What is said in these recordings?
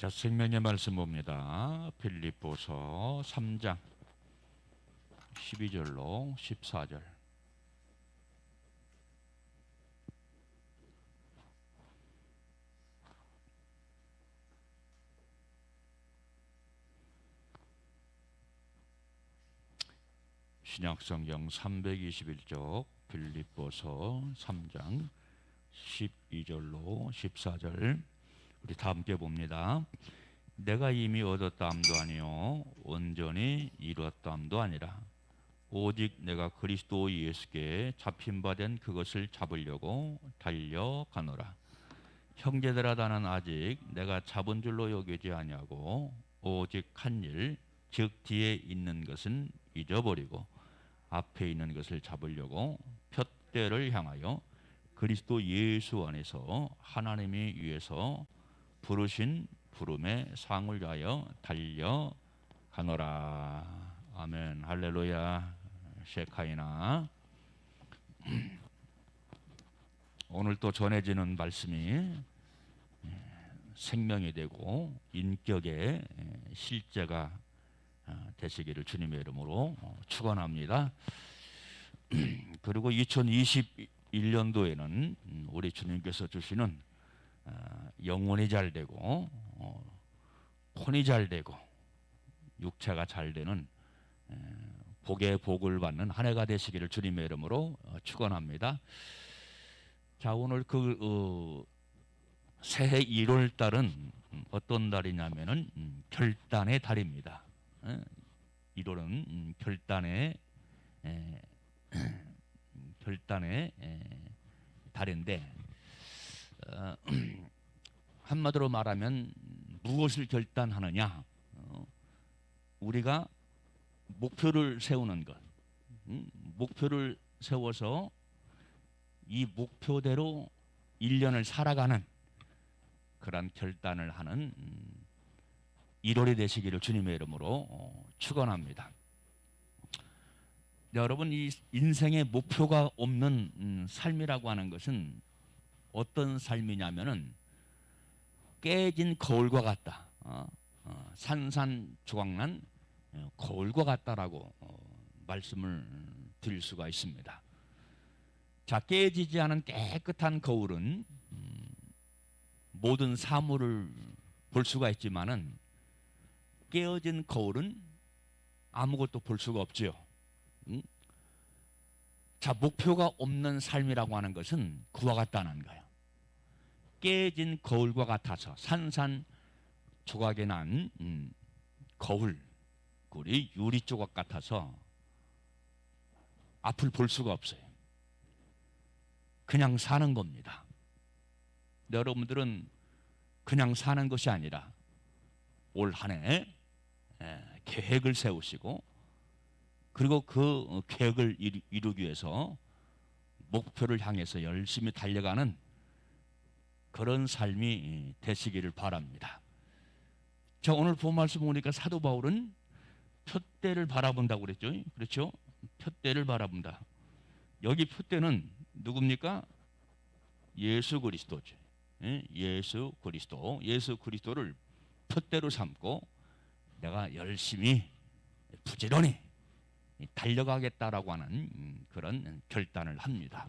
자, 생명의 말씀 봅니다. 빌립보서 3장 12절로 14절. 신약성경 321쪽 빌립보서 3장 12절로 14절 우리 다 함께 봅니다. 내가 이미 얻었다함도 아니요 온전히 이루었다함도 아니라 오직 내가 그리스도 예수께 잡힌 바 된 그것을 잡으려고 달려가노라. 형제들아, 나는 아직 내가 잡은 줄로 여기지 아니하고 오직 한 일, 즉 뒤에 있는 것은 잊어버리고 앞에 있는 것을 잡으려고 푯대를 향하여 그리스도 예수 안에서 하나님이 위해서 부르신 부름의 상을 위하여 달려가노라. 아멘. 할렐루야. 셰카이나. 오늘 또 전해지는 말씀이 생명이 되고 인격의 실제가 되시기를 주님의 이름으로 축원합니다. 그리고 2021년도에는 우리 주님께서 주시는 영혼이 잘 되고 혼이 잘 되고 육체가 잘 되는 복의 복을 받는 한 해가 되시기를 주님의 이름으로 축원합니다. 자, 오늘 새해 1월 달은 어떤 달이냐면은 결단의 달입니다. 1월은 결단의 달인데, 한마디로 말하면 무엇을 결단하느냐? 우리가 목표를 세우는 것, 목표를 세워서 이 목표대로 1년을 살아가는 그런 결단을 하는 1월이 되시기를 주님의 이름으로 축원합니다. 여러분, 이 인생의 목표가 없는 삶이라고 하는 것은 어떤 삶이냐면은 깨진 거울과 같다. 산산조각난 거울과 같다라고 말씀을 드릴 수가 있습니다. 자, 깨지지 않은 깨끗한 거울은 모든 사물을 볼 수가 있지만은 깨어진 거울은 아무것도 볼 수가 없지요. 자, 목표가 없는 삶이라고 하는 것은 그와 같다는 거예요. 깨진 거울과 같아서 산산조각이 난 거울이 유리 조각 같아서 앞을 볼 수가 없어요. 그냥 사는 겁니다. 여러분들은 그냥 사는 것이 아니라 올 한 해 계획을 세우시고, 그리고 그 계획을 이루기 위해서 목표를 향해서 열심히 달려가는 그런 삶이 되시기를 바랍니다. 자, 오늘 본 말씀 보니까 사도 바울은 푯대를 바라본다고 그랬죠. 그렇죠? 푯대를 바라본다. 여기 푯대는 누굽니까? 예수 그리스도죠. 예수 그리스도. 예수 그리스도를 푯대로 삼고 내가 열심히 부지런히 달려가겠다라고 하는 그런 결단을 합니다.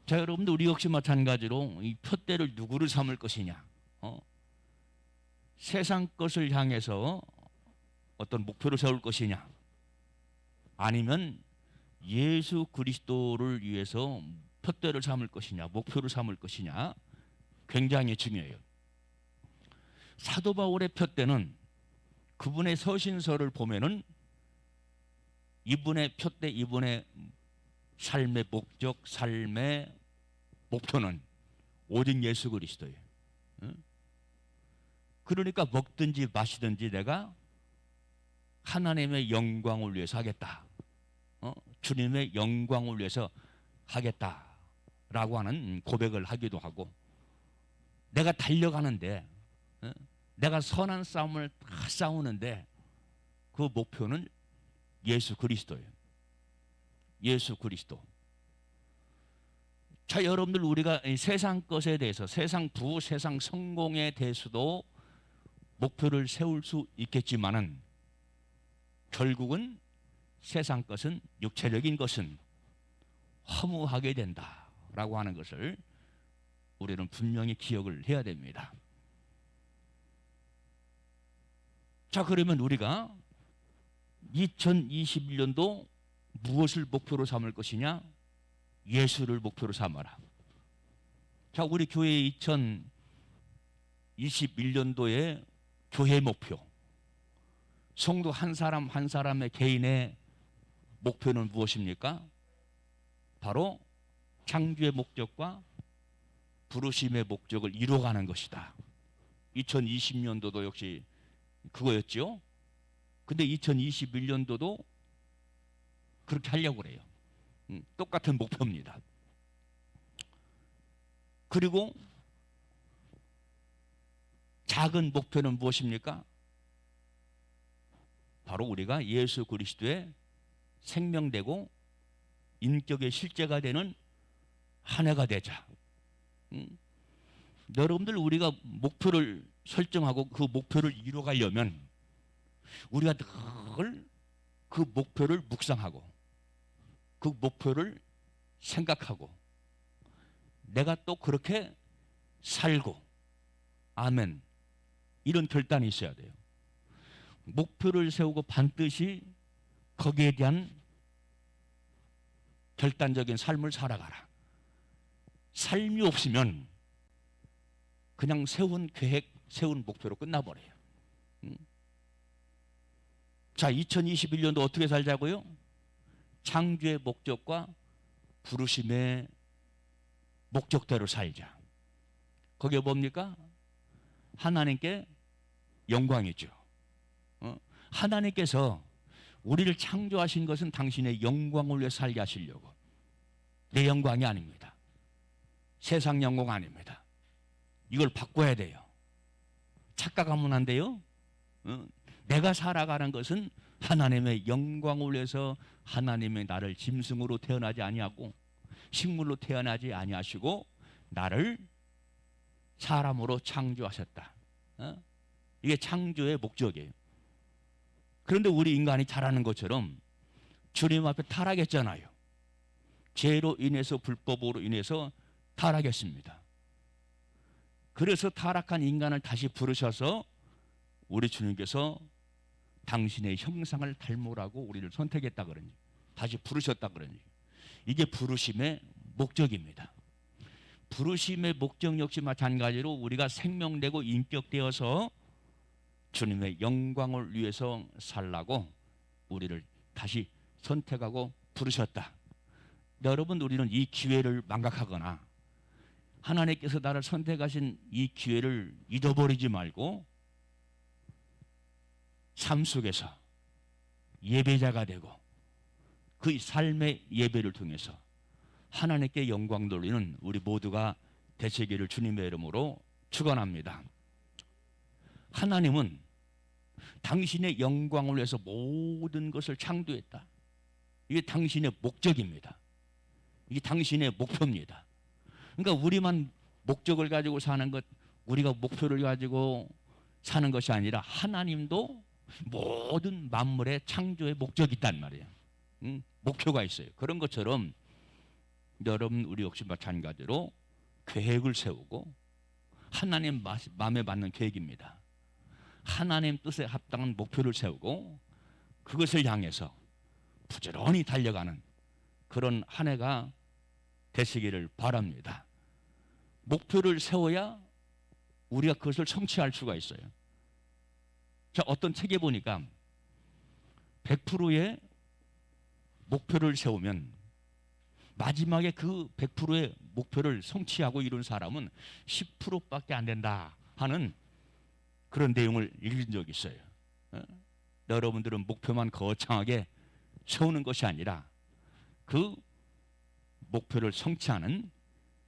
자, 여러분들, 우리 역시 마찬가지로 이 푯대를 누구를 삼을 것이냐, 세상 것을 향해서 어떤 목표를 세울 것이냐, 아니면 예수 그리스도를 위해서 푯대를 삼을 것이냐, 목표를 삼을 것이냐, 굉장히 중요해요. 사도 바울의 푯대는 그분의 서신서를 보면은 이분의 푯대, 이분의 삶의 목적, 삶의 목표는 오직 예수 그리스도예요. 그러니까 먹든지 마시든지 내가 하나님의 영광을 위해서 하겠다, 주님의 영광을 위해서 하겠다라고 하는 고백을 하기도 하고, 내가 달려가는데, 내가 선한 싸움을 다 싸우는데 그 목표는 예수 그리스도예요. 예수 그리스도. 자, 여러분들 우리가 이 세상 것에 대해서, 세상 부호, 세상 성공에 대해서도 목표를 세울 수 있겠지만은 결국은 세상 것은, 육체적인 것은 허무하게 된다라고 하는 것을 우리는 분명히 기억을 해야 됩니다. 자, 그러면 우리가 2021년도 무엇을 목표로 삼을 것이냐? 예수를 목표로 삼아라. 자, 우리 교회의 2021년도의 교회 목표, 성도 한 사람 한 사람의 개인의 목표는 무엇입니까? 바로 창조의 목적과 부르심의 목적을 이루어가는 것이다. 2020년도도 역시 그거였죠. 근데 2021년도도 그렇게 하려고 그래요. 똑같은 목표입니다. 그리고 작은 목표는 무엇입니까? 바로 우리가 예수 그리스도의 생명되고 인격의 실제가 되는 한 해가 되자. 여러분들, 우리가 목표를 설정하고 그 목표를 이루어가려면 우리가 늘 그 목표를 묵상하고 그 목표를 생각하고 내가 또 그렇게 살고, 아멘, 이런 결단이 있어야 돼요. 목표를 세우고 반드시 거기에 대한 결단적인 삶을 살아가라. 삶이 없으면 그냥 세운 계획, 세운 목표로 끝나버려요. 자, 2021년도 어떻게 살자고요? 창조의 목적과 부르심의 목적대로 살자. 그게 뭡니까? 하나님께 영광이죠. 하나님께서 우리를 창조하신 것은 당신의 영광을 위해 살게 하시려고. 내 영광이 아닙니다. 세상 영광 아닙니다. 이걸 바꿔야 돼요. 착각하면 안 돼요. 내가 살아가는 것은 하나님의 영광을 위해서, 하나님의 나를 짐승으로 태어나지 아니하고 식물로 태어나지 아니하시고 나를 사람으로 창조하셨다. 이게 창조의 목적이에요. 그런데 우리 인간이 잘하는 것처럼 주님 앞에 타락했잖아요. 죄로 인해서, 불법으로 인해서 타락했습니다. 그래서 타락한 인간을 다시 부르셔서 우리 주님께서 당신의 형상을 닮으라고 우리를 선택했다 그러니, 다시 부르셨다 그러니, 이게 부르심의 목적입니다. 부르심의 목적 역시 마찬가지로 우리가 생명되고 인격되어서 주님의 영광을 위해서 살라고 우리를 다시 선택하고 부르셨다. 여러분, 우리는 이 기회를 망각하거나 하나님께서 나를 선택하신 이 기회를 잊어버리지 말고 삶 속에서 예배자가 되고 그 삶의 예배를 통해서 하나님께 영광 돌리는 우리 모두가 되시기를 주님의 이름으로 축원합니다. 하나님은 당신의 영광을 위해서 모든 것을 창조했다. 이게 당신의 목적입니다. 이게 당신의 목표입니다. 그러니까 우리만 목적을 가지고 사는 것, 우리가 목표를 가지고 사는 것이 아니라 하나님도 모든 만물의 창조의 목적이 있단 말이에요. 목표가 있어요. 그런 것처럼 여러분, 우리 역시 마찬가지로 계획을 세우고, 하나님 마음에 맞는 계획입니다. 하나님 뜻에 합당한 목표를 세우고 그것을 향해서 부지런히 달려가는 그런 한 해가 되시기를 바랍니다. 목표를 세워야 우리가 그것을 성취할 수가 있어요. 자, 어떤 책에 보니까 100%의 목표를 세우면 마지막에 그 100%의 목표를 성취하고 이룬 사람은 10%밖에 안 된다 하는 그런 내용을 읽은 적이 있어요. 여러분들은 목표만 거창하게 세우는 것이 아니라 그 목표를 성취하는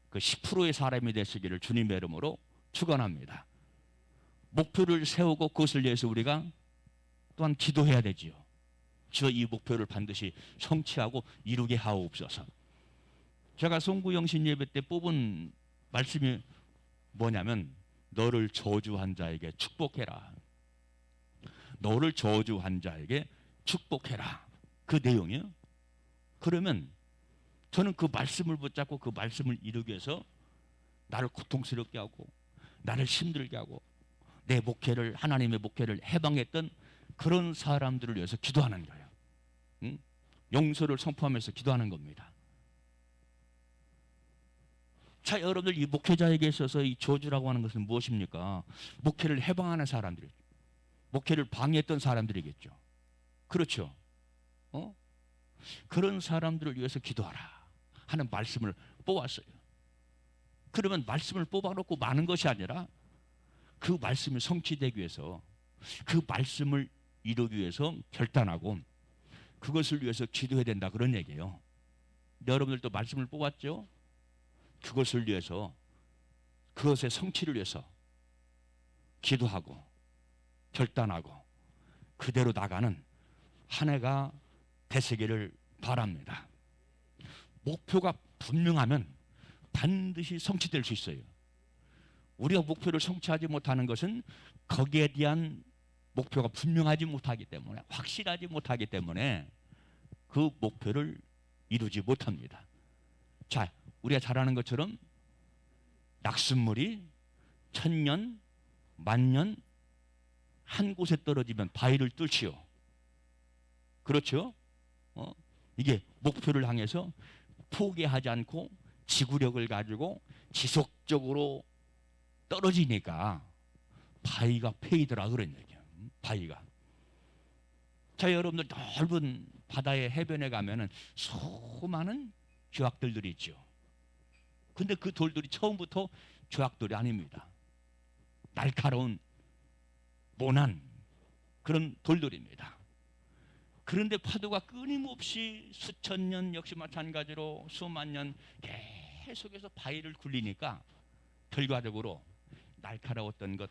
그 10%의 사람이 되시기를 주님의 이름으로 축원합니다. 목표를 세우고 그것을 위해서 우리가 또한 기도해야 되지요. 주여, 이 목표를 반드시 성취하고 이루게 하옵소서. 제가 송구영신 예배 때 뽑은 말씀이 뭐냐면 너를 저주한 자에게 축복해라. 너를 저주한 자에게 축복해라. 그 내용이요. 그러면 저는 그 말씀을 붙잡고 그 말씀을 이루기 위해서 나를 고통스럽게 하고 나를 힘들게 하고 내 목회를, 하나님의 목회를 해방했던 그런 사람들을 위해서 기도하는 거예요. 응? 용서를 선포하면서 기도하는 겁니다. 자, 여러분들, 이 목회자에게 있어서 이 저주라고 하는 것은 무엇입니까? 목회를 해방하는 사람들, 목회를 방해했던 사람들이겠죠. 그렇죠? 그런 사람들을 위해서 기도하라 하는 말씀을 뽑았어요. 그러면 말씀을 뽑아놓고 많은 것이 아니라 그 말씀이 성취되기 위해서, 그 말씀을 이루기 위해서 결단하고 그것을 위해서 기도해야 된다, 그런 얘기예요. 여러분들도 말씀을 뽑았죠? 그것을 위해서, 그것의 성취를 위해서 기도하고 결단하고 그대로 나가는 한 해가 되시기를 바랍니다. 목표가 분명하면 반드시 성취될 수 있어요. 우리가 목표를 성취하지 못하는 것은 거기에 대한 목표가 분명하지 못하기 때문에, 확실하지 못하기 때문에 그 목표를 이루지 못합니다. 자, 우리가 잘 아는 것처럼 낙숫물이 천년, 만년 한 곳에 떨어지면 바위를 뚫지요. 그렇죠? 이게 목표를 향해서 포기하지 않고 지구력을 가지고 지속적으로 떨어지니까 바위가 패이더라, 그런 얘기예요. 바위가. 자, 여러분들, 넓은 바다의 해변에 가면은 수많은 조약돌들이 있죠. 근데 그 돌들이 처음부터 조약돌이 아닙니다. 날카로운 모난 그런 돌들입니다. 그런데 파도가 끊임없이 수천 년, 역시 마찬가지로 수만 년 계속해서 바위를 굴리니까 결과적으로 날카로웠던 것,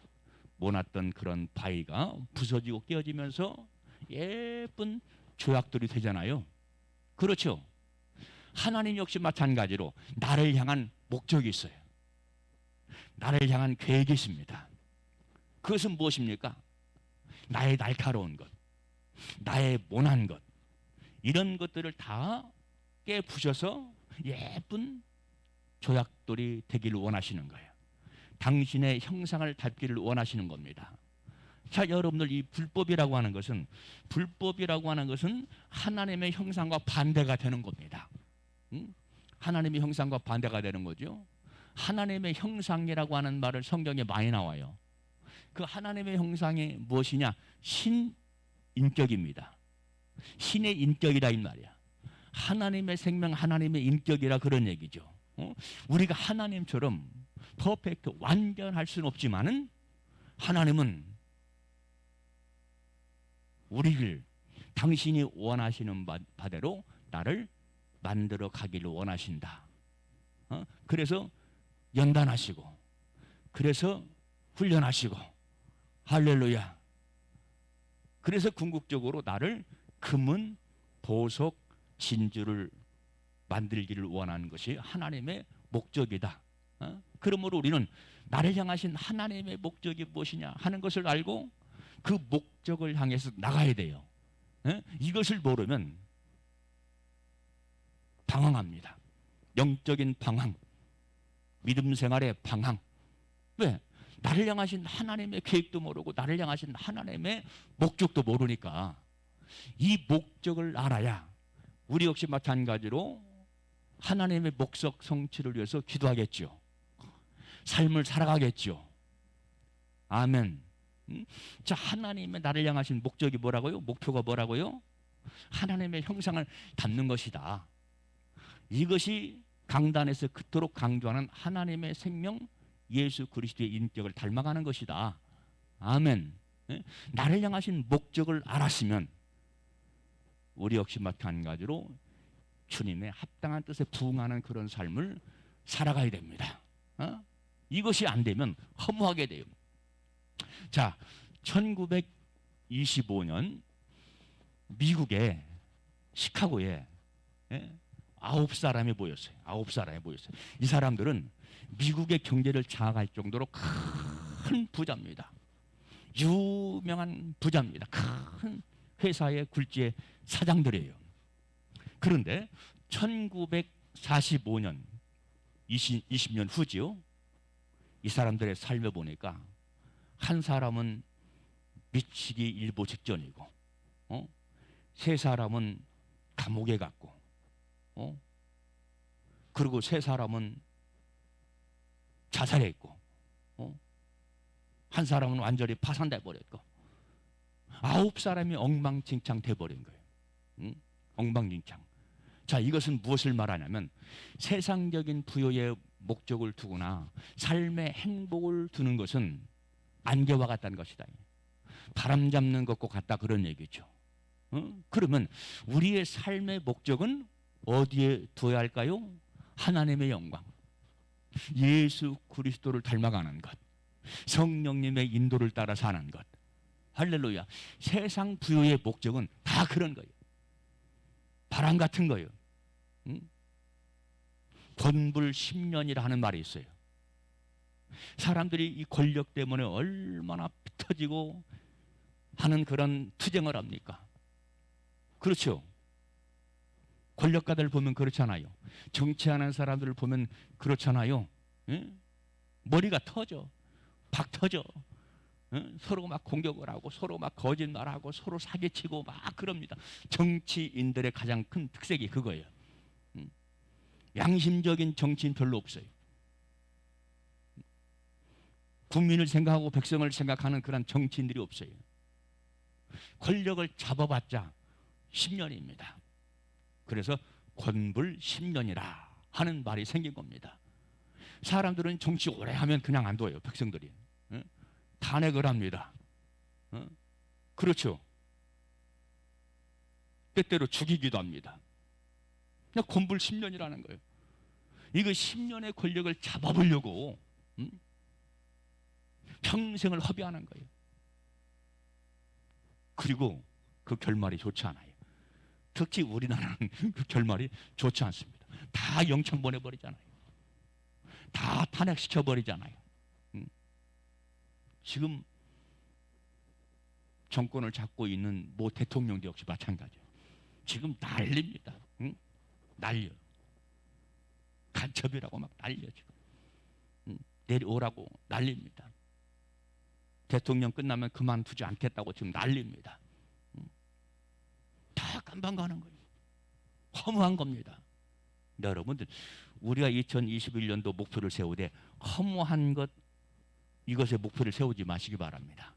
모났던 그런 바위가 부서지고 깨어지면서 예쁜 조약돌이 되잖아요. 그렇죠? 하나님 역시 마찬가지로 나를 향한 목적이 있어요. 나를 향한 계획이 있습니다. 그것은 무엇입니까? 나의 날카로운 것, 나의 모난 것, 이런 것들을 다 깨부셔서 예쁜 조약돌이 되기를 원하시는 거예요. 당신의 형상을 닮기를 원하시는 겁니다. 자, 여러분들, 이 불법이라고 하는 것은 하나님의 형상과 반대가 되는 겁니다. 하나님의 형상과 반대가 되는 거죠. 하나님의 형상이라고 하는 말을 성경에 많이 나와요. 그 하나님의 형상이 무엇이냐? 신인격입니다. 신의 인격이라 이 말이야. 하나님의 생명, 하나님의 인격이라, 그런 얘기죠. 우리가 하나님처럼 퍼펙트, 완전할 수는 없지만은 하나님은 우리를 당신이 원하시는 바대로 나를 만들어 가기를 원하신다. 그래서 연단하시고, 그래서 훈련하시고, 할렐루야. 그래서 궁극적으로 나를 금은, 보석, 진주를 만들기를 원하는 것이 하나님의 목적이다. 그러므로 우리는 나를 향하신 하나님의 목적이 무엇이냐 하는 것을 알고 그 목적을 향해서 나가야 돼요. 이것을 모르면 방황합니다. 영적인 방황, 믿음 생활의 방황. 왜? 나를 향하신 하나님의 계획도 모르고 나를 향하신 하나님의 목적도 모르니까. 이 목적을 알아야 우리 역시 마찬가지로 하나님의 목적 성취를 위해서 기도하겠죠. 삶을 살아가겠죠. 아멘. 자, 하나님의 나를 향하신 목적이 뭐라고요? 목표가 뭐라고요? 하나님의 형상을 담는 것이다. 이것이 강단에서 그토록 강조하는 하나님의 생명, 예수 그리스도의 인격을 닮아가는 것이다. 아멘. 나를 향하신 목적을 알았으면 우리 역시 마찬가지로 주님의 합당한 뜻에 부응하는 그런 삶을 살아가야 됩니다. 이것이 안 되면 허무하게 돼요. 자, 1925년 미국의 시카고에 9사람이 모였어요. 9사람이 모였어요. 이 사람들은 미국의 경제를 장악할 정도로 큰 부자입니다. 유명한 부자입니다. 큰 회사의 굴지의 사장들이에요. 그런데 1945년 20년 후지요. 이 사람들의 삶을 보니까 한 사람은 미치기 일보 직전이고, 세 사람은 감옥에 갔고, 그리고 세 사람은 자살했고, 한 사람은 완전히 파산돼 버렸고, 9사람이 엉망진창 돼 버린 거예요. 엉망진창. 자, 이것은 무엇을 말하냐면 세상적인 부여의 목적을 두거나 삶의 행복을 두는 것은 안개와 같다는 것이다. 바람 잡는 것과 같다, 그런 얘기죠. 그러면 우리의 삶의 목적은 어디에 두어야 할까요? 하나님의 영광, 예수 그리스도를 닮아가는 것, 성령님의 인도를 따라 사는 것. 할렐루야. 세상 부여의 목적은 다 그런 거예요. 바람 같은 거예요. 권불 10년이라 하는 말이 있어요. 사람들이 이 권력 때문에 얼마나 터지고 하는 그런 투쟁을 합니까? 그렇죠. 권력가들 보면 그렇잖아요. 정치하는 사람들을 보면 그렇잖아요. 머리가 터져, 박 터져. 서로 막 공격을 하고 서로 막 거짓말하고 서로 사기치고 막 그럽니다. 정치인들의 가장 큰 특색이 그거예요. 양심적인 정치인 별로 없어요. 국민을 생각하고 백성을 생각하는 그런 정치인들이 없어요. 권력을 잡아봤자 10년입니다. 그래서 권불 10년이라 하는 말이 생긴 겁니다. 사람들은 정치 오래 하면 그냥 안 둬요. 백성들이 탄핵을 합니다. 그렇죠. 때때로 죽이기도 합니다. 그냥 권불 10년이라는 거예요. 이거 10년의 권력을 잡아보려고 평생을 허비하는 거예요. 그리고 그 결말이 좋지 않아요. 특히 우리나라는 그 결말이 좋지 않습니다. 다 영창 보내버리잖아요. 다 탄핵시켜버리잖아요. 지금 정권을 잡고 있는 모 대통령도 역시 마찬가지예요. 지금 난립니다. 난려. 간첩이라고 막 난려 지금. 내려오라고 난립니다. 대통령 끝나면 그만두지 않겠다고 지금 난립니다. 다 깜방 가는 거예요. 허무한 겁니다. 네, 여러분들, 우리가 2021년도 목표를 세우되 허무한 것, 이것에 목표를 세우지 마시기 바랍니다.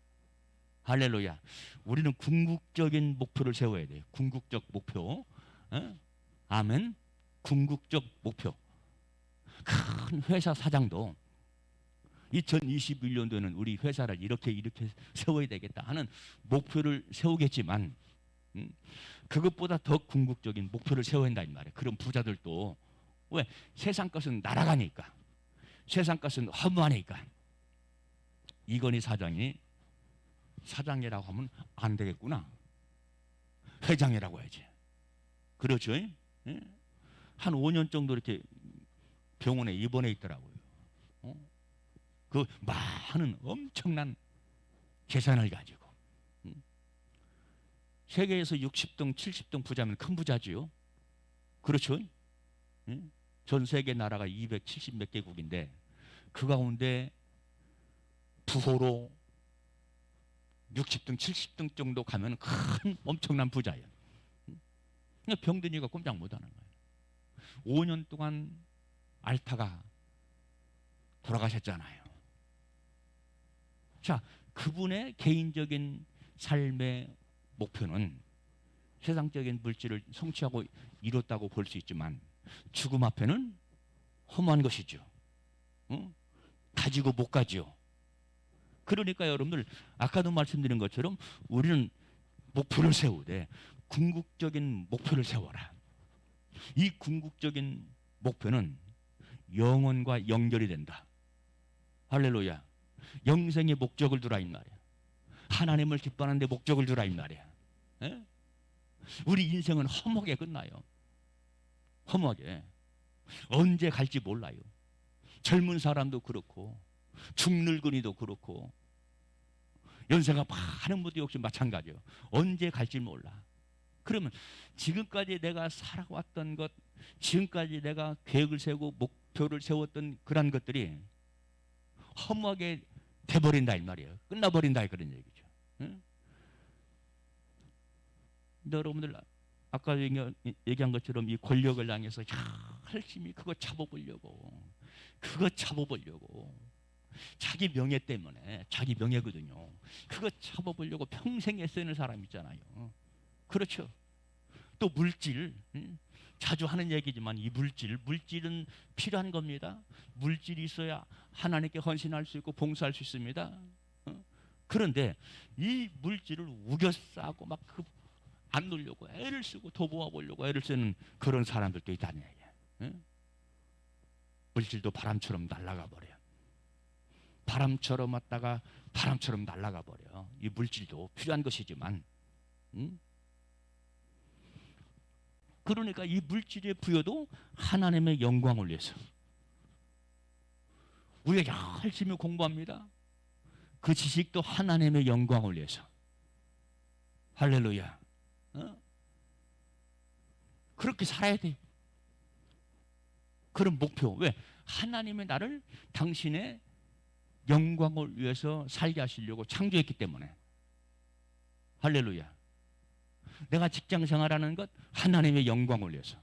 할렐루야. 우리는 궁극적인 목표를 세워야 돼요. 궁극적 목표. 아멘. 궁극적 목표. 큰 회사 사장도 2021년도에는 우리 회사를 이렇게 세워야 되겠다 하는 목표를 세우겠지만, 그것보다 더 궁극적인 목표를 세워야 한다 이 말이에요. 그런 부자들도 왜? 세상 것은 날아가니까, 세상 것은 허무하니까. 이건희 사장이 사장이라고 하면 안 되겠구나, 회장이라고 해야지. 그렇죠? 한 5년 정도 이렇게 병원에 입원해 있더라고요. 그 많은 엄청난 재산을 가지고. 세계에서 60등, 70등 부자면 큰 부자지요. 그렇죠? 전 세계 나라가 270 몇 개국인데 그 가운데 부호로 60등, 70등 정도 가면 큰 엄청난 부자예요. 그냥 병드니까 꼼짝 못하는 거예요. 5년 동안 앓다가 돌아가셨잖아요. 자, 그분의 개인적인 삶의 목표는 세상적인 물질을 성취하고 이뤘다고 볼 수 있지만 죽음 앞에는 허무한 것이죠. 가지고 못 가지요. 그러니까 여러분들, 아까도 말씀드린 것처럼 우리는 목표를 세우되 궁극적인 목표를 세워라. 이 궁극적인 목표는 영혼과 연결이 된다. 할렐루야. 영생의 목적을 두라 이 말이야. 하나님을 기뻐하는 데 목적을 두라 이 말이야. 우리 인생은 허무하게 끝나요. 허무하게. 언제 갈지 몰라요. 젊은 사람도 그렇고 중늙은이도 그렇고 연세가 많은 분도 역시 마찬가지예요. 언제 갈지 몰라. 그러면 지금까지 내가 살아왔던 것, 지금까지 내가 계획을 세우고 목표를 세웠던 그런 것들이 허무하게 돼버린다 이 말이에요. 끝나버린다 그런 얘기죠. 응? 여러분들 아까 얘기한 것처럼 이 권력을 향해서 열심히 그거 잡아보려고 자기 명예 때문에, 자기 명예거든요. 그거 잡아보려고 평생 애쓰는 사람 있잖아요. 그렇죠. 또 물질, 자주 하는 얘기지만 이 물질은 필요한 겁니다. 물질이 있어야 하나님께 헌신할 수 있고 봉사할 수 있습니다. 그런데 이 물질을 우겨 싸고 막 안 놀려고 애를 쓰고 더 모아보려고 애를 쓰는 그런 사람들도 있다는 얘기예요. 물질도 바람처럼 날아가 버려요. 바람처럼 왔다가 바람처럼 날아가 버려. 이 물질도 필요한 것이지만, 그러니까 이 물질의 부여도 하나님의 영광을 위해서. 우리가 열심히 공부합니다. 그 지식도 하나님의 영광을 위해서. 할렐루야. 그렇게 살아야 돼. 그런 목표. 왜? 하나님의 나를 당신의 영광을 위해서 살게 하시려고 창조했기 때문에. 할렐루야. 내가 직장 생활하는 것 하나님의 영광을 위해서.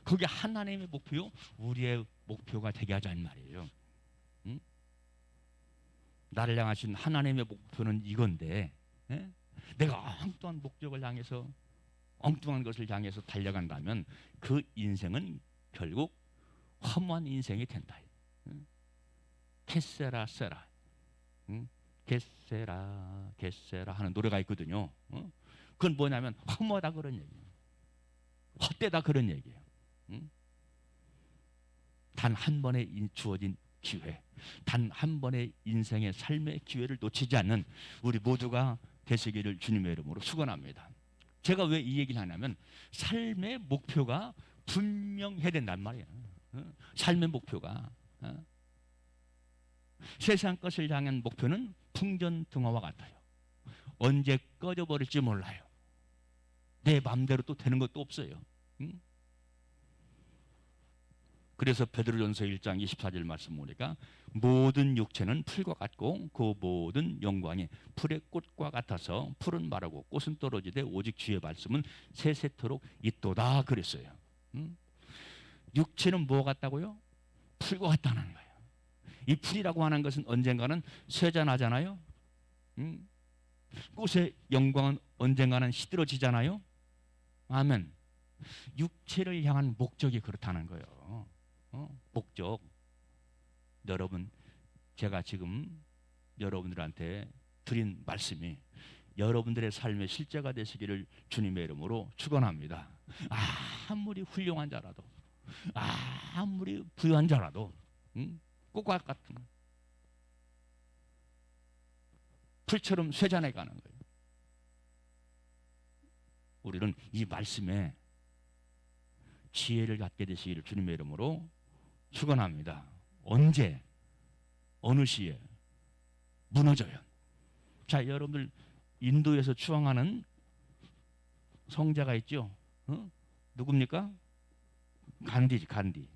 그게 하나님의 목표요, 우리의 목표가 되게 하자는 말이에요. 나를 향하신 하나님의 목표는 이건데, 내가 엉뚱한 목적을 향해서, 엉뚱한 것을 향해서 달려간다면 그 인생은 결국 허무한 인생이 된다. 게세라 세라, 게세라 게세라 하는 노래가 있거든요. 그건 뭐냐면 허무하다 그런 얘기예요. 헛되다 그런 얘기예요. 단 한 번에 주어진 기회, 단 한 번의 인생의 삶의 기회를 놓치지 않는 우리 모두가 되시기를 주님의 이름으로 축원합니다. 제가 왜 이 얘기를 하냐면 삶의 목표가 분명해야 된단 말이에요. 삶의 목표가. 세상 것을 향한 목표는 풍전등화와 같아요. 언제 꺼져버릴지 몰라요. 내 마음대로 또 되는 것도 없어요. 그래서 베드로전서 1장 24절 말씀 보니까 모든 육체는 풀과 같고 그 모든 영광이 풀의 꽃과 같아서 풀은 마르고 꽃은 떨어지되 오직 주의 말씀은 세세토록 있도다 그랬어요. 육체는 뭐 같다고요? 풀과 같다는 거예요. 이 풀이라고 하는 것은 언젠가는 쇠잔하잖아요. 꽃의 영광은 언젠가는 시들어지잖아요. 아멘. 육체를 향한 목적이 그렇다는 거예요. 목적. 여러분, 제가 지금 여러분들한테 드린 말씀이 여러분들의 삶의 실제가 되시기를 주님의 이름으로 축원합니다. 아무리 훌륭한 자라도, 아무리 부유한 자라도, 꽃과 같은 풀처럼 쇠잔해 가는 거예요. 우리는 이 말씀에 지혜를 갖게 되시기를 주님의 이름으로 축원합니다. 언제, 어느 시에 무너져요. 자, 여러분들 인도에서 추앙하는 성자가 있죠. 누굽니까? 간디지, 간디.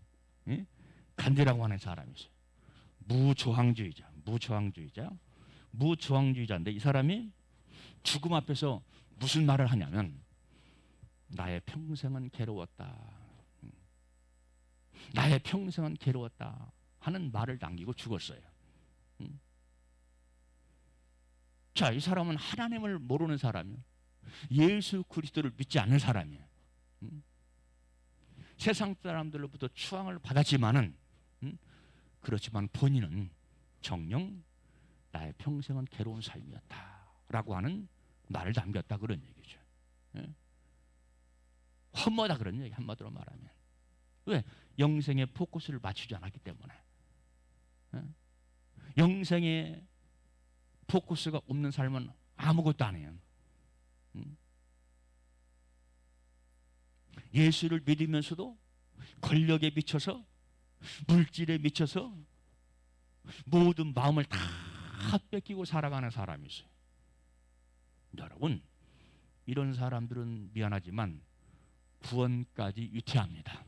간디라고 하는 사람이 있어요. 무저항주의자인데 이 사람이 죽음 앞에서 무슨 말을 하냐면 나의 평생은 괴로웠다. 나의 평생은 괴로웠다 하는 말을 남기고 죽었어요. 자, 이 사람은 하나님을 모르는 사람이에요. 예수 그리스도를 믿지 않는 사람이에요. 세상 사람들로부터 추앙을 받았지만은 그렇지만 본인은 정녕 나의 평생은 괴로운 삶이었다라고 하는 말을 남겼다 그런 얘기죠. 험하다 그런 얘기, 한마디로 말하면. 왜? 영생의 포커스를 맞추지 않았기 때문에. 영생의 포커스가 없는 삶은 아무것도 안 해요. 예수를 믿으면서도 권력에 미쳐서, 물질에 미쳐서 모든 마음을 다 뺏기고 살아가는 사람이 있어요. 여러분, 이런 사람들은 미안하지만 구원까지 유태합니다.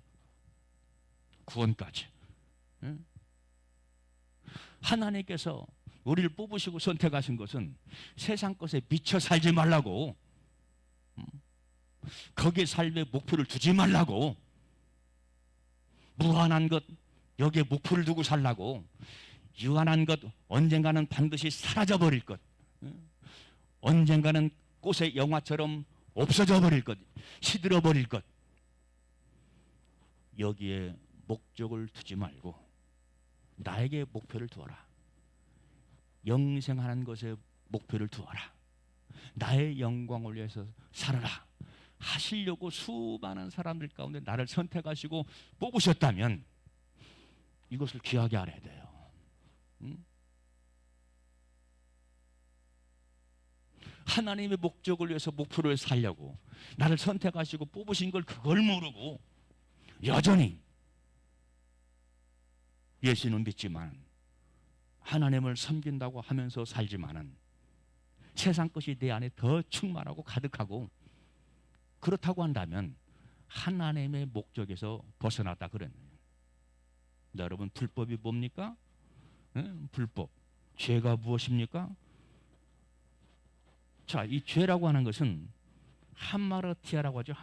구원까지. 하나님께서 우리를 뽑으시고 선택하신 것은 세상 것에 미쳐 살지 말라고, 거기에 삶의 목표를 두지 말라고, 무한한 것 여기에 목표를 두고 살라고, 유한한 것 언젠가는 반드시 사라져 버릴 것, 언젠가는 꽃의 영화처럼 없어져 버릴 것, 시들어 버릴 것, 여기에 목적을 두지 말고 나에게 목표를 두어라. 영생하는 것에 목표를 두어라. 나의 영광을 위해서 살아라 하시려고 수많은 사람들 가운데 나를 선택하시고 뽑으셨다면 이것을 귀하게 알아야 돼요. 하나님의 목적을 위해서 목표를 살려고 나를 선택하시고 뽑으신 걸 그걸 모르고 여전히 예수는 믿지만 하나님을 섬긴다고 하면서 살지만은 세상 것이 내 안에 더 충만하고 가득하고, 그렇다고 한다면 하나님의 목적에서 벗어났다 그랬네요. 여러분, 불법이 뭡니까? 불법. 죄가 무엇입니까? 자, 이 죄라고 하는 것은 하마르티아라고 하죠.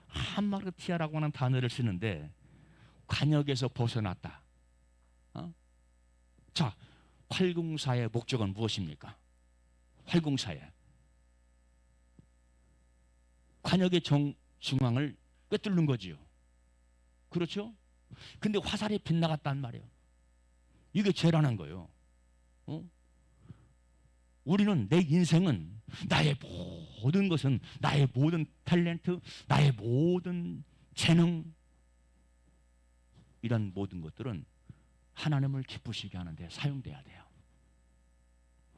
하마르티아라고 하는 단어를 쓰는데 관역에서 벗어났다. 자, 활궁사의 목적은 무엇입니까? 활궁사의 관역의 중앙을 꿰뚫는 거지요. 그렇죠? 근데 화살이 빗나갔단 말이에요. 이게 죄라는 거예요. 우리는, 내 인생은, 나의 모든 것은, 나의 모든 탤런트, 나의 모든 재능, 이런 모든 것들은 하나님을 기쁘시게 하는데 사용돼야 돼요.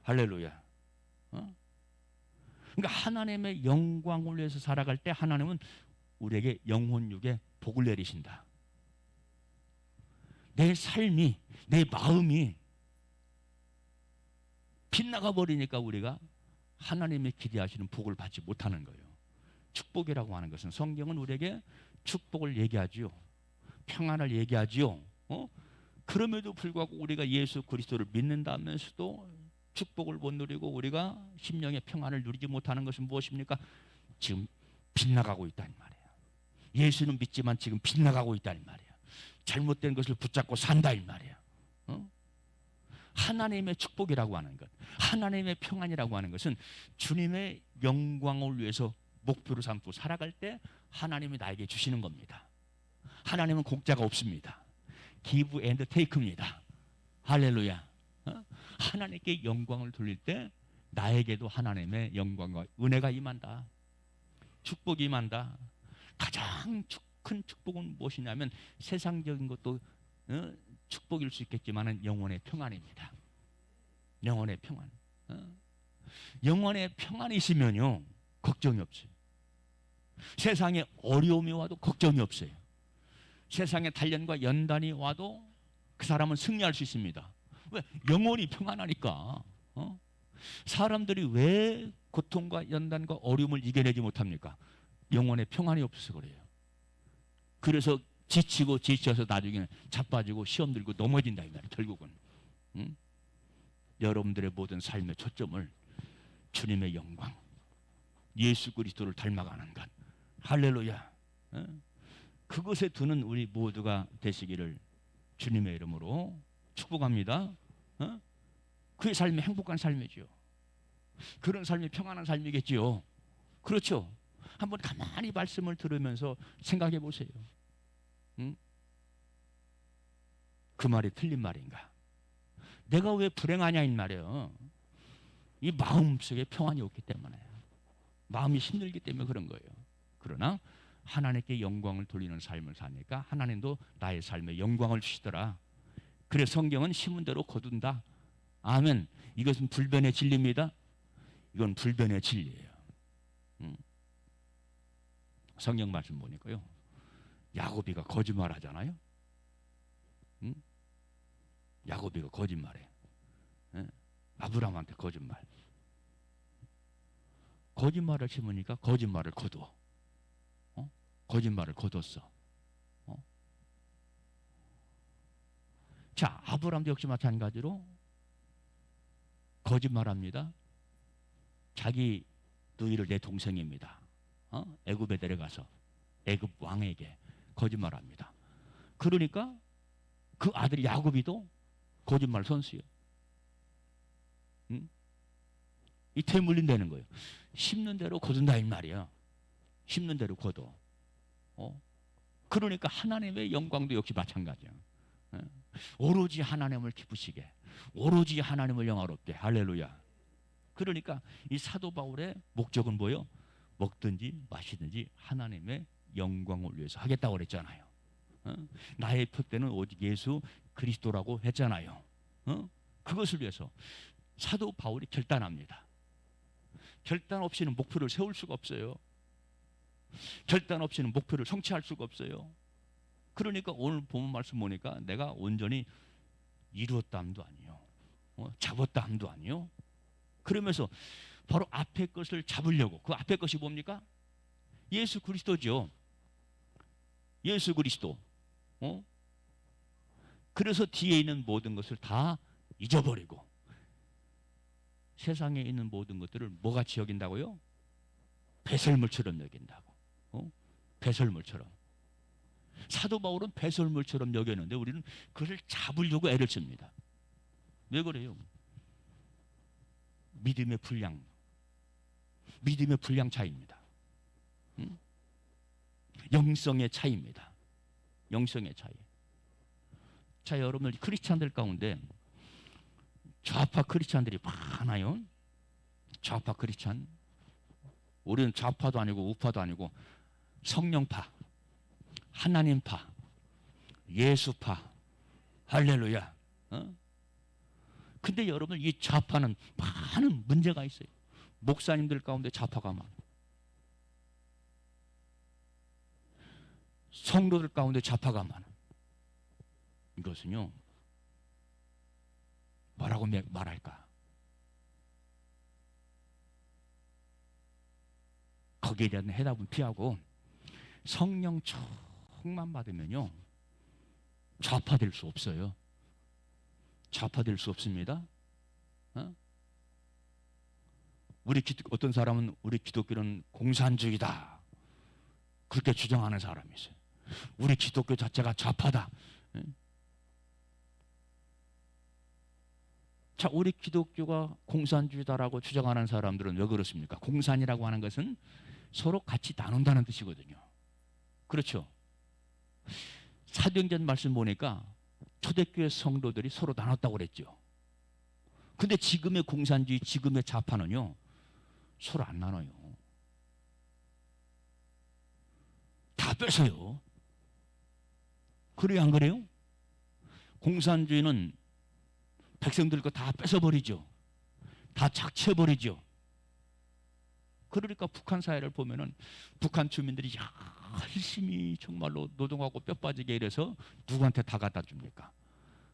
할렐루야. 그러니까 하나님의 영광을 위해서 살아갈 때 하나님은 우리에게 영혼 육에 복을 내리신다. 내 삶이, 내 마음이 빗나가 버리니까 우리가 하나님의 기대하시는 복을 받지 못하는 거예요. 축복이라고 하는 것은, 성경은 우리에게 축복을 얘기하지요. 평안을 얘기하지요. 그럼에도 불구하고 우리가 예수 그리스도를 믿는다면서도 축복을 못 누리고 우리가 심령의 평안을 누리지 못하는 것은 무엇입니까? 지금 빗나가고 있다는 말이에요. 예수는 믿지만 지금 빗나가고 있다는 말이에요. 잘못된 것을 붙잡고 산다 이 말이에요. 하나님의 축복이라고 하는 것, 하나님의 평안이라고 하는 것은 주님의 영광을 위해서 목표로 삼고 살아갈 때 하나님이 나에게 주시는 겁니다. 하나님은 공짜가 없습니다. give and take입니다. 할렐루야. 하나님께 영광을 돌릴 때 나에게도 하나님의 영광과 은혜가 임한다. 축복이 임한다. 가장 큰 축복은 무엇이냐면, 세상적인 것도 축복일 수 있겠지만 영혼의 평안입니다. 영혼의 평안. 영혼의 평안이 있으면요 걱정이 없어요. 세상에 어려움이 와도 걱정이 없어요. 세상에 단련과 연단이 와도 그 사람은 승리할 수 있습니다. 왜? 영혼이 평안하니까. 사람들이 왜 고통과 연단과 어려움을 이겨내지 못합니까? 영혼의 평안이 없어서 그래요. 그래서 지쳐서 나중에 자빠지고 시험 들고 넘어진다 이 말이에요. 결국은 여러분들의 모든 삶의 초점을 주님의 영광, 예수 그리스도를 닮아가는 것, 할렐루야, 그것에 두는 우리 모두가 되시기를 주님의 이름으로 축복합니다. 그의 삶이 행복한 삶이죠. 그런 삶이 평안한 삶이겠지요. 그렇죠? 한번 가만히 말씀을 들으면서 생각해 보세요. 그 말이 틀린 말인가? 내가 왜 불행하냐 이 말이에요. 이 마음속에 평안이 없기 때문에, 마음이 힘들기 때문에 그런 거예요. 그러나 하나님께 영광을 돌리는 삶을 사니까 하나님도 나의 삶에 영광을 주시더라. 그래서 성경은 심은 대로 거둔다. 아멘. 이것은 불변의 진리입니다. 이건 불변의 진리예요. 성경 말씀 보니까요, 야곱이가 거짓말하잖아요. 응? 야곱이가 거짓말해. 예? 아브라함한테 거짓말. 거짓말을 심으니까 거짓말을 거두어. 거짓말을 거뒀어. 자, 아브라함도 역시 마찬가지로 거짓말합니다. 자기 누이를 내 동생입니다. 애굽에 데려가서 애굽 왕에게 거짓말합니다. 그러니까 그 아들 야곱이도 거짓말 선수예요. 응? 이 태물린다는 거예요. 심는 대로 거둔다 이 말이야. 심는 대로 거둬. 그러니까 하나님의 영광도 역시 마찬가지야. 오로지 하나님을 기쁘시게, 오로지 하나님을 영화롭게. 할렐루야. 그러니까 이 사도 바울의 목적은 뭐예요? 먹든지 마시든지 하나님의 영광을 위해서 하겠다고 그랬잖아요. 나의 표대는 오직 예수 그리스도라고 했잖아요. 그것을 위해서 사도 바울이 결단합니다. 결단 없이는 목표를 세울 수가 없어요. 결단 없이는 목표를 성취할 수가 없어요. 그러니까 오늘 본문 말씀 보니까 내가 온전히 이루었다 함도 아니요, 잡았다 함도 아니요. 그러면서 바로 앞에 것을 잡으려고, 그 앞에 것이 뭡니까? 예수 그리스도죠. 예수 그리스도. 그래서 뒤에 있는 모든 것을 다 잊어버리고 세상에 있는 모든 것들을 뭐같이 여긴다고요? 배설물처럼 여긴다고. 배설물처럼. 사도 바울은 배설물처럼 여겼는데 우리는 그것을 잡으려고 애를 씁니다. 왜 그래요? 믿음의 분량, 믿음의 분량 차이입니다. 영성의 차이입니다. 영성의 차이. 자, 여러분들 크리스찬들 가운데 좌파 크리스찬들이 많아요. 좌파 크리스찬. 우리는 좌파도 아니고 우파도 아니고 성령파, 하나님파, 예수파. 할렐루야. 근데 여러분, 이 좌파는 많은 문제가 있어요. 목사님들 가운데 좌파가 많아요. 성도들 가운데 좌파가 많아요. 이것은요, 뭐라고 말할까? 거기에 대한 해답은 피하고 성령 충만 받으면요, 좌파될 수 없어요. 좌파될 수 없습니다. 어떤 사람은 우리 기독교는 공산주의다, 그렇게 주장하는 사람이 있어요. 우리 기독교 자체가 좌파다. 자, 우리 기독교가 공산주의다라고 주장하는 사람들은 왜 그렇습니까? 공산이라고 하는 것은 서로 같이 나눈다는 뜻이거든요. 그렇죠? 사도행전 말씀 보니까 초대교회 성도들이 서로 나눴다고 그랬죠. 근데 지금의 공산주의, 지금의 좌파는요, 서로 안 나눠요. 다 뺏어요. 그래요, 안 그래요? 공산주의는 백성들 거 다 뺏어버리죠. 다 착취해버리죠. 그러니까 북한 사회를 보면은 북한 주민들이 열심히 정말로 노동하고 뼈 빠지게 일해서 누구한테 다 갖다 줍니까?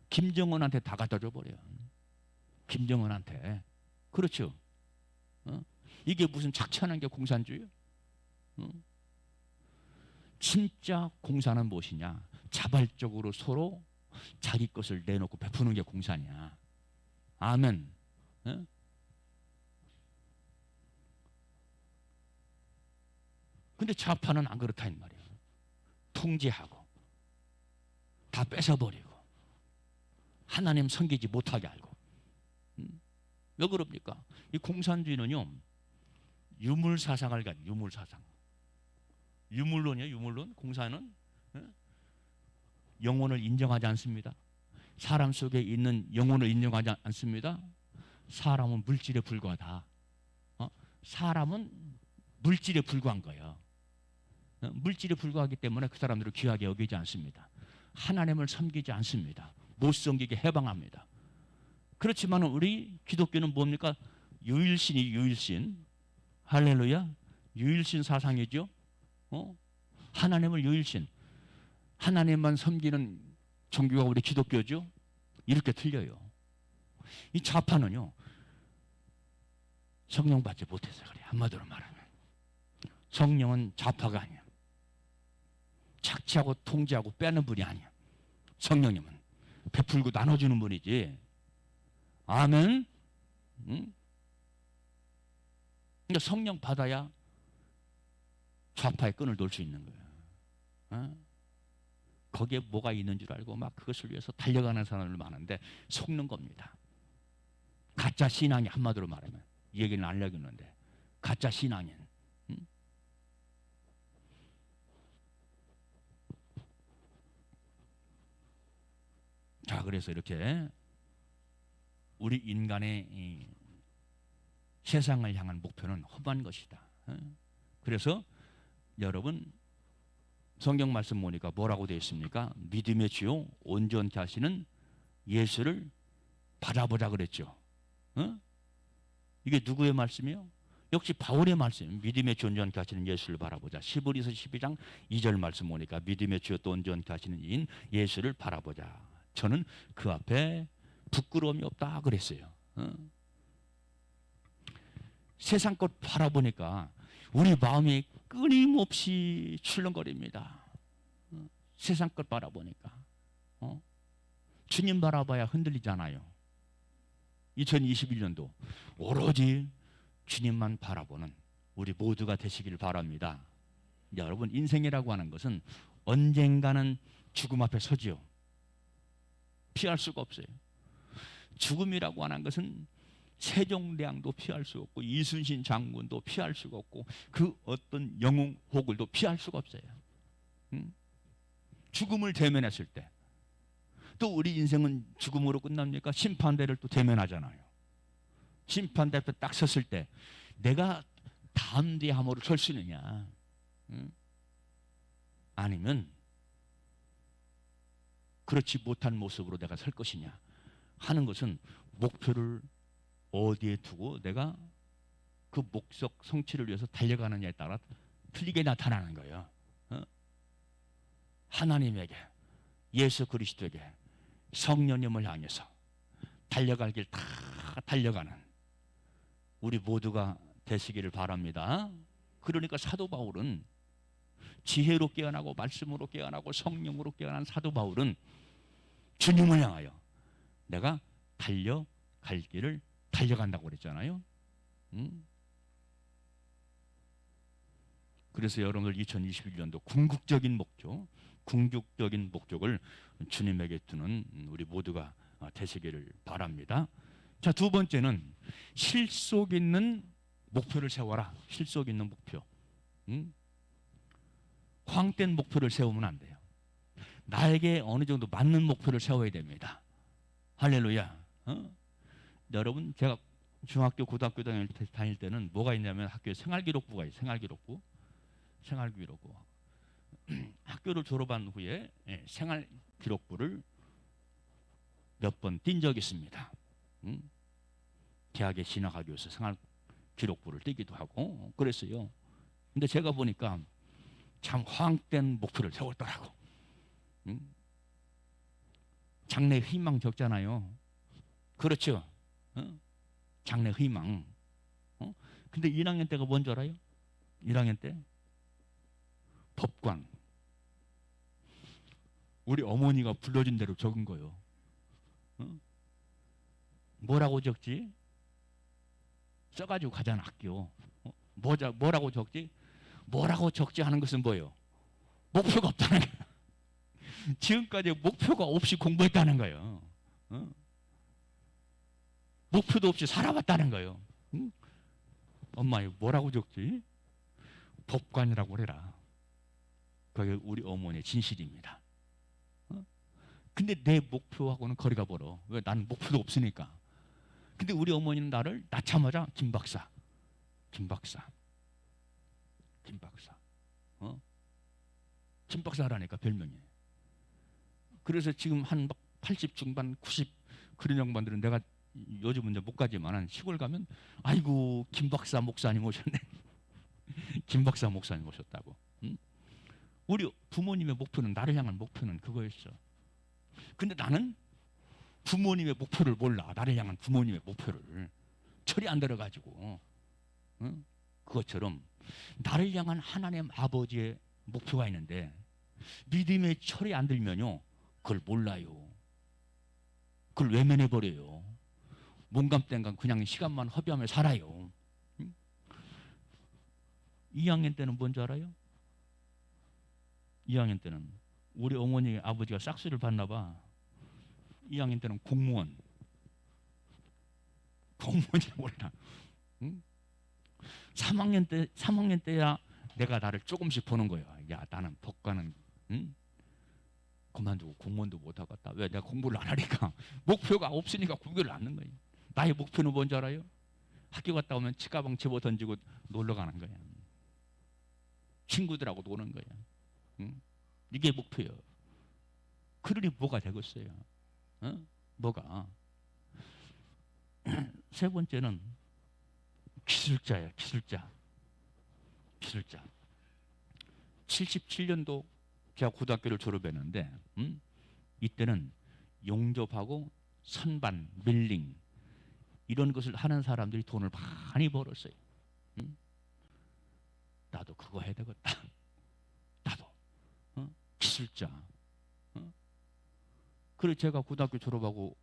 김정은한테 다 갖다 줘버려요. 김정은한테. 그렇죠? 이게 무슨 착취하는 게 공산주의예요? 진짜 공산은 무엇이냐? 자발적으로 서로 자기 것을 내놓고 베푸는 게 공산이야. 아멘. 근데 좌파는 안 그렇다 이 말이에요. 통제하고 다 뺏어버리고 하나님 섬기지 못하게 알고. 왜 그럽니까? 이 공산주의는요, 유물사상을 가진 유물사상. 유물론이에요. 유물론. 공산은 영혼을 인정하지 않습니다. 사람 속에 있는 영혼을 인정하지 않습니다. 사람은 물질에 불과하다. 사람은 물질에 불과한 거예요. 물질에 불과하기 때문에 그 사람들을 귀하게 여기지 않습니다. 하나님을 섬기지 않습니다. 못 섬기게 해방합니다. 그렇지만 우리 기독교는 뭡니까? 유일신이 유일신. 할렐루야. 유일신 사상이죠. 하나님을 유일신, 하나님만 섬기는 종교가 우리 기독교죠? 이렇게 틀려요. 이 좌파는요, 성령 받지 못해서 그래. 한마디로 말하면 성령은 좌파가 아니야. 착취하고 통제하고 빼는 분이 아니야. 성령님은 베풀고 나눠주는 분이지. 아멘. 응? 그러니까 성령 받아야 좌파의 끈을 놓을 수 있는 거예요. 거기에 뭐가 있는 줄 알고 막 그것을 위해서 달려가는 사람들 많은데 속는 겁니다. 가짜 신앙이, 한마디로 말하면 이 얘기는 안 하려고 했는데 가짜 신앙인. 자, 그래서 이렇게 우리 인간의 이 세상을 향한 목표는 험한 것이다. 그래서 여러분 성경 말씀 보니까 뭐라고 되어 있습니까? 믿음의 주요 온전케 하시는 예수를 바라보자 그랬죠. 이게 누구의 말씀이요? 역시 바울의 말씀. 믿음의 주 온전케 하시는 예수를 바라보자. 히브리서 12장 2절 말씀 보니까 믿음의 주요 또 온전케 하시는 이인 예수를 바라보자. 저는 그 앞에 부끄러움이 없다 그랬어요. 세상 것 바라보니까 우리 마음이 끊임없이 출렁거립니다. 세상 것 바라보니까. 주님 바라봐야 흔들리잖아요. 2021년도 오로지 주님만 바라보는 우리 모두가 되시길 바랍니다. 여러분, 인생이라고 하는 것은 언젠가는 죽음 앞에 서지요. 피할 수가 없어요. 죽음이라고 하는 것은 세종대왕도 피할 수 없고 이순신 장군도 피할 수가 없고 그 어떤 영웅 호굴도 피할 수가 없어요. 죽음을 대면했을 때 또 우리 인생은 죽음으로 끝납니까? 심판대를 또 대면하잖아요. 심판대 앞에 딱 섰을 때 내가 담대함으로 설 수 있느냐, 아니면 그렇지 못한 모습으로 내가 설 것이냐 하는 것은 목표를 어디에 두고 내가 그 목적 성취를 위해서 달려가느냐에 따라 틀리게 나타나는 거예요. 하나님에게, 예수 그리스도에게, 성령님을 향해서 달려갈 길 다 달려가는 우리 모두가 되시기를 바랍니다. 그러니까 사도 바울은 지혜로 깨어나고 말씀으로 깨어나고 성령으로 깨어난 사도 바울은 주님을 향하여 내가 달려갈 길을 달려간다고 그랬잖아요. 그래서 여러분들 2021년도 궁극적인 목적을 주님에게 두는 우리 모두가 되시기를 바랍니다. 자, 두 번째는 실속 있는 목표를 세워라. 실속 있는 목표. 황된 목표를 세우면 안 돼요. 나에게 어느 정도 맞는 목표를 세워야 됩니다. 할렐루야. 여러분, 제가 중학교, 고등학교 다닐 때는 뭐가 있냐면 학교에 생활기록부가 있어요. 생활기록부. 학교를 졸업한 후에 생활기록부를 몇 번 띈 적이 있습니다. 대학에 진학하기 위해서 생활기록부를 띄기도 하고 그랬어요. 근데 제가 보니까 참 황된 목표를 세웠더라고. 장래 희망 적잖아요. 그렇죠. 장래 희망. 근데 1학년 때가 뭔 줄 알아요? 1학년 때 법관. 우리 어머니가 불러준 대로 적은 거예요. 뭐라고 적지? 써가지고 가잖아, 학교. 뭐라고 적지? 뭐라고 적지 하는 것은 뭐예요? 목표가 없다는 거예요. 지금까지 목표가 없이 공부했다는 거예요. 목표도 없이 살아왔다는 거예요. 엄마, 뭐라고 적지? 법관이라고 그래라. 그게 우리 어머니의 진실입니다. 근데 내 목표하고는 거리가 멀어. 왜? 나는 목표도 없으니까. 근데 우리 어머니는 나를 낳자마자 김 박사. 김 박사라니까 별명이. 그래서 지금 한 80 중반, 90 그런 양반들은 내가 요즘은 이제 못 가지만 시골 가면 아이고 김 박사 목사님 오셨네. 김 박사 목사님 오셨다고. 응? 우리 부모님의 목표는, 나를 향한 목표는 그거였어. 근데 나는 부모님의 목표를 몰라. 나를 향한 부모님의 목표를. 철이 안 들어가지고. 응? 그것처럼 나를 향한 하나님 아버지의 목표가 있는데 믿음의 철이 안 들면요, 그걸 몰라요. 그걸 외면해버려요. 몸감땡감 그냥 시간만 허비하며 살아요. 응? 2학년 때는 뭔지 알아요? 2학년 때는 우리 어머니 아버지가 싹수를 받나 봐. 2학년 때는 공무원이 몰라. 응? 3학년 때야 내가 나를 조금씩 보는 거야. 야, 나는 법관은, 응? 그만두고 공무원도 못 하겠다. 왜? 내가 공부를 안 하니까. 목표가 없으니까 공부를 안 하는 거예요. 나의 목표는 뭔지 알아요? 학교 갔다 오면 치가방 집어 던지고 놀러 가는 거야. 친구들하고 노는 거야. 응? 이게 목표예요. 그러니 뭐가 되겠어요? 어? 뭐가? 세 번째는 기술자예요. 기술자. 77년도 제가 고등학교를 졸업했는데, 이때는 용접하고 선반, 밀링 이런 것을 하는 사람들이 돈을 많이 벌었어요. 나도 그거 해야 되겠다. 나도 기술자. 그래서 제가 고등학교 졸업하고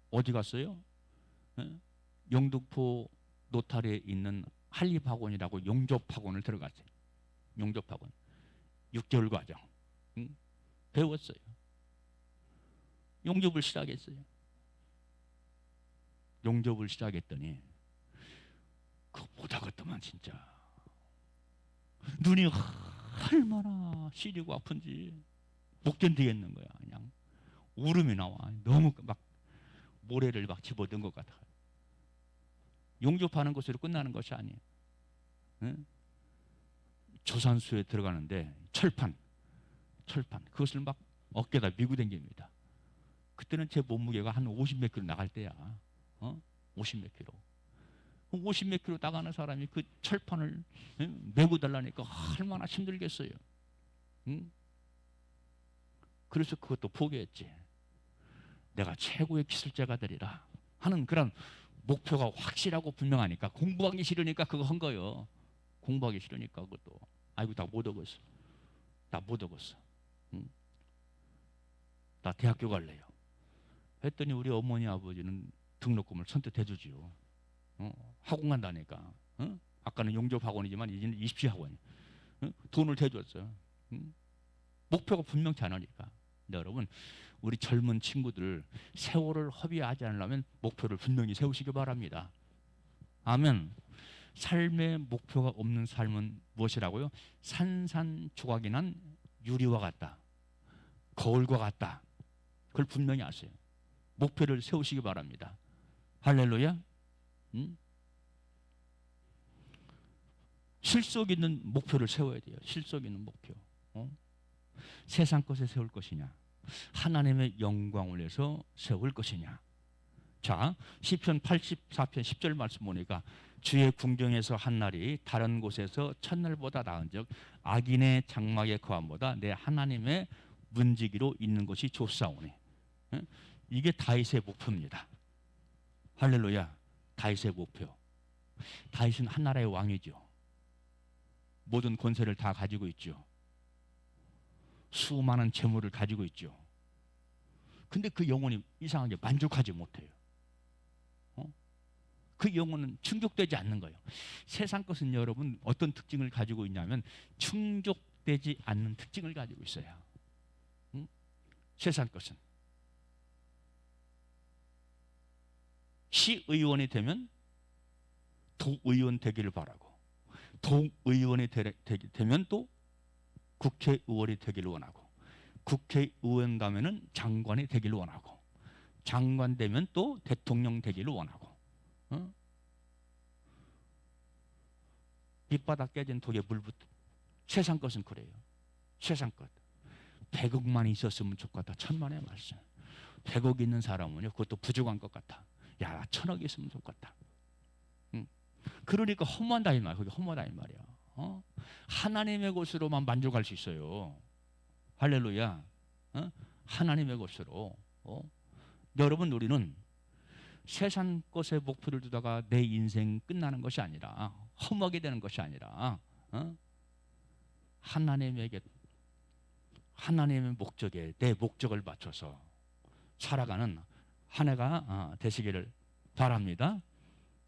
어디 갔어요? 영등포 노탈에 있는 한립학원이라고 용접학원을 들어갔어요. 용접학원 6개월 과정 배웠어요. 용접을 시작했어요. 용접을 시작했더니 그거 못하겠더만 진짜. 눈이 얼마나 시리고 아픈지 못 견디겠는 거야. 그냥 울음이 나와. 너무 막 모래를 막 집어넣은 것 같아. 용접하는 것으로 끝나는 것이 아니에요. 응? 조산소에 들어가는데 철판 그것을 막 어깨에다 미고 댕깁니다. 그때는 제 몸무게가 한 50몇 킬로 나갈 때야. 50몇 킬로. 50몇 킬로 나가는 사람이 그 철판을 메고 달라니까 얼마나 힘들겠어요. 응? 그래서 그것도 포기했지. 내가 최고의 기술자가 되리라 하는 그런 목표가 확실하고 분명하니까, 공부하기 싫으니까 그거 한 거예요. 공부하기 싫으니까 그것도. 아이고, 나 못 얻었어. 응? 나 대학교 갈래요. 했더니 우리 어머니 아버지는 등록금을 선뜻 해주지요. 학원 간다니까. 아까는 용접학원이지만 이제는 입시학원이. 돈을 대줬어요. 목표가 분명치 않으니까. 근데 여러분, 우리 젊은 친구들 세월을 허비하지 않으려면 목표를 분명히 세우시기 바랍니다. 아멘. 삶의 목표가 없는 삶은 무엇이라고요? 산산조각이 난 유리와 같다. 거울과 같다. 그걸 분명히 아세요. 목표를 세우시기 바랍니다. 할렐루야. 실속 있는 목표를 세워야 돼요. 실속 있는 목표. 세상 것에 세울 것이냐, 하나님의 영광을 위해서 세울 것이냐. 자, 시편 84편 10절 말씀 보니까 주의 궁정에서 한 날이 다른 곳에서 첫날보다 나은즉 악인의 장막에 거함보다 내 하나님의 문지기로 있는 것이 좋사오니. 이게 다윗의 목표입니다. 할렐루야. 다윗의 목표. 다윗은 한 나라의 왕이죠. 모든 권세를 다 가지고 있죠. 수많은 재물을 가지고 있죠. 근데 그 영혼이 이상하게 만족하지 못해요. 그 영혼은 충족되지 않는 거예요. 세상 것은 여러분 어떤 특징을 가지고 있냐면 충족되지 않는 특징을 가지고 있어요. 세상 것은 시의원이 되면 도의원 되기를 바라고, 도의원이 되면 또 국회의원이 되기를 원하고, 국회의원 가면은 장관이 되기를 원하고, 장관 되면 또 대통령 되기를 원하고. 밑바닥 깨진 독에 물붓듯. 세상 것은 그래요. 세상 것. 100억만 있었으면 좋겠다. 천만의 말씀. 100억 있는 사람은요, 그것도 부족한 것 같아. 야, 1000억 있으면 좋겠다. 그러니까 허무하다 이 말이야. 그게 허무하다 이 말이야. 하나님의 것으로만 만족할 수 있어요. 할렐루야. 하나님의 것으로. 여러분, 우리는 세상 것에 목표를 두다가 내 인생 끝나는 것이 아니라, 허무하게 되는 것이 아니라, 하나님의 목적에 내 목적을 맞춰서 살아가는 한 해가 되시기를 바랍니다.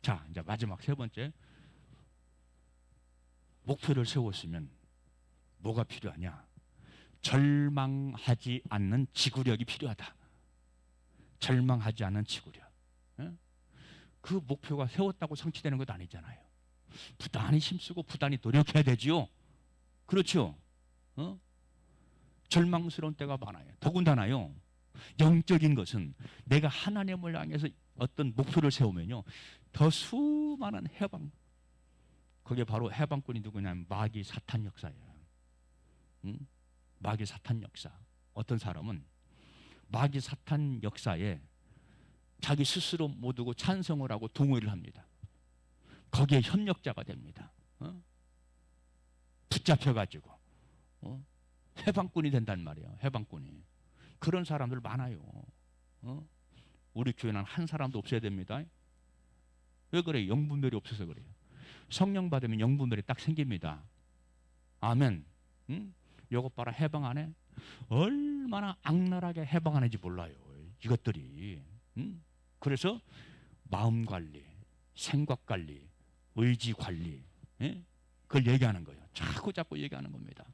자, 이제 마지막 세 번째. 목표를 세웠으면 뭐가 필요하냐? 절망하지 않는 지구력이 필요하다. 절망하지 않는 지구력. 그 목표가 세웠다고 성취되는 것 아니잖아요. 부단히 힘쓰고 부단히 노력해야 되지요. 그렇죠? 절망스러운 때가 많아요. 더군다나요, 영적인 것은 내가 하나님을 향해서 어떤 목표를 세우면요, 더 수많은 해방, 그게 바로 해방꾼이 누구냐면 마귀 사탄 역사예요. 마귀 사탄 역사. 어떤 사람은 마귀 사탄 역사에 자기 스스로 못 오고 찬성을 하고 동의를 합니다. 거기에 협력자가 됩니다. 붙잡혀가지고 해방꾼이 된단 말이에요. 해방꾼이. 그런 사람들 많아요. 우리 교회는 한 사람도 없어야 됩니다. 왜 그래요? 영분별이 없어서 그래요. 성령 받으면 영분별이 딱 생깁니다. 아멘. 요것 봐라, 해방 안 해? 얼마나 악랄하게 해방하는지 몰라요, 이것들이. 그래서 마음 관리, 생각 관리, 의지 관리, 그걸 얘기하는 거예요. 자꾸 얘기하는 겁니다.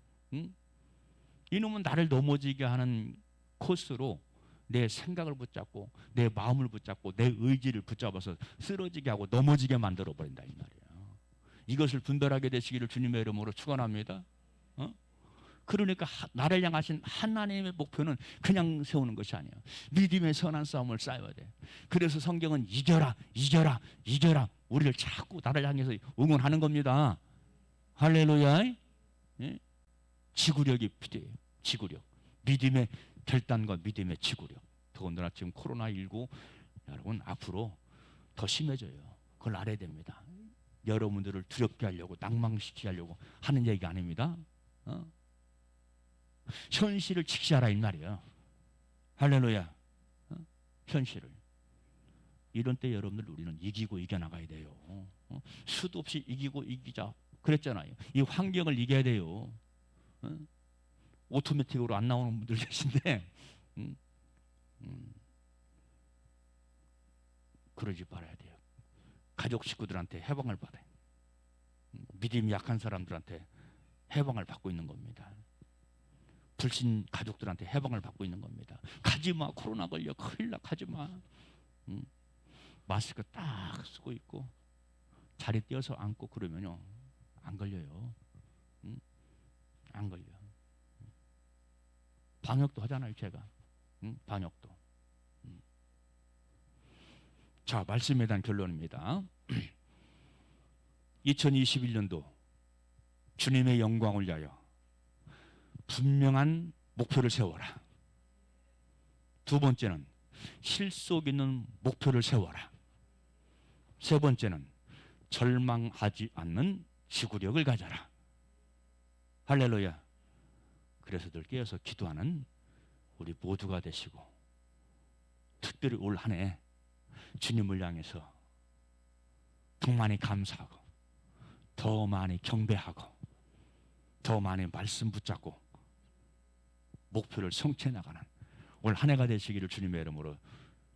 이놈은 나를 넘어지게 하는 코스로 내 생각을 붙잡고 내 마음을 붙잡고 내 의지를 붙잡아서 쓰러지게 하고 넘어지게 만들어 버린다, 이 말이에요. 이것을 분별하게 되시기를 주님의 이름으로 축원합니다. 그러니까 나를 향하신 하나님의 목표는 그냥 세우는 것이 아니에요. 믿음의 선한 싸움을 싸워야 돼. 그래서 성경은 이겨라, 이겨라, 이겨라, 우리를 자꾸 나를 향해서 응원하는 겁니다. 할렐루야. 지구력이 필요해요. 지구력. 믿음의 결단과 믿음의 지구력. 더군다나 지금 코로나19 여러분 앞으로 더 심해져요. 그걸 알아야 됩니다. 여러분들을 두렵게 하려고, 낭망시키게 하려고 하는 얘기가 아닙니다. 현실을 직시하라, 이 말이에요. 할렐루야. 현실을. 이런 때 여러분들 우리는 이기고 이겨나가야 돼요. 수도 없이 이기고 이기자 그랬잖아요. 이 환경을 이겨야 돼요. 오토매틱으로 안 나오는 분들 계신데 그러지 말아야 돼요. 가족 식구들한테 해방을 받아요. 믿음이 약한 사람들한테 해방을 받고 있는 겁니다. 불신 가족들한테 해방을 받고 있는 겁니다. 가지마, 코로나 걸려, 큰일 나, 가지마. 마스크 딱 쓰고 있고 자리 떼어서 앉고 그러면요 안 걸려요. 안 걸려. 방역도 하잖아요, 제가. 방역도. 자, 말씀에 대한 결론입니다. 2021년도 주님의 영광을 위하여 분명한 목표를 세워라. 두 번째는 실속 있는 목표를 세워라. 세 번째는 절망하지 않는 지구력을 가져라. 할렐루야. 그래서 늘 깨어서 기도하는 우리 모두가 되시고, 특별히 올 한 해 주님을 향해서 더 많이 감사하고 더 많이 경배하고 더 많이 말씀 붙잡고 목표를 성취해 나가는 올 한 해가 되시기를 주님의 이름으로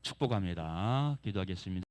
축복합니다. 기도하겠습니다.